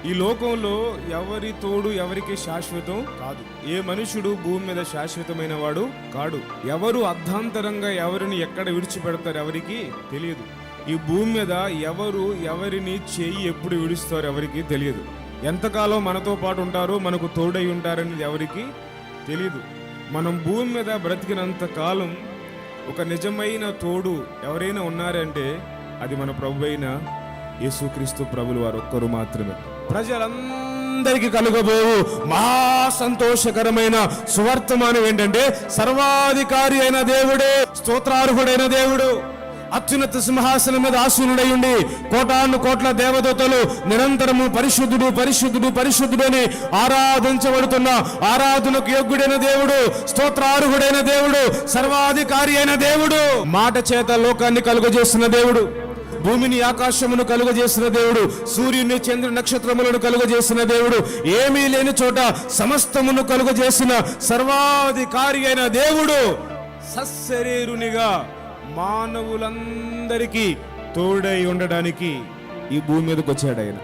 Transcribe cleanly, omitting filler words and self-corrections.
ఈ లోకంలో ఎవరి తోడు ఎవరికి శాశ్వతం కాదు. ఏ మనుషుడు భూమి మీద శాశ్వతమైన వాడు కాడు. ఎవరు అర్ధాంతరంగా ఎవరిని ఎక్కడ విడిచిపెడతారు ఎవరికి తెలియదు. ఈ భూమి మీద ఎవరు ఎవరిని చేయి ఎప్పుడు విడుస్తారు ఎవరికి తెలియదు. ఎంతకాలం మనతో పాటు ఉంటారో మనకు తోడై ఉంటారనేది ఎవరికి తెలియదు. మనం భూమి మీద బ్రతికినంత కాలం ఒక నిజమైన తోడు ఎవరైనా ఉన్నారంటే అది మన ప్రభు అయిన యేసుక్రీస్తు ప్రభులు వారు ఒక్కరు మాత్రమే. ప్రజలందరికీ కలుగబోవు మహా సంతోషకరమైన సువర్తమానం ఏంటంటే, సర్వాధికారి అయిన దేవుడే, స్తోత్రార్హుడైన దేవుడు, అత్యున్నత సింహాసనం మీద ఆసీనుడై ఉండి కోటాను కోట్ల దేవదూతలు నిరంతరము పరిశుద్ధుడు పరిశుద్ధుడు పరిశుద్ధుడు అని ఆరాధించబడుతున్న ఆరాధనకు యోగ్యుడైన దేవుడు, స్తోత్రార్హుడైన దేవుడు, సర్వాధికారి అయిన దేవుడు, మాట చేత లోకాన్ని కలుగజేస్తున్న దేవుడు, భూమిని ఆకాశమును కలుగజేసిన దేవుడు, సూర్యుని చంద్ర నక్షత్రములను కలుగజేసిన దేవుడు, ఏమీ లేని చోట సమస్తమును కలుగజేసిన సర్వాధికారి అయిన దేవుడు సశరీరునిగా మానవులందరికీ తోడై ఉండడానికి ఈ భూమి మీదకి వచ్చాడు ఆయన.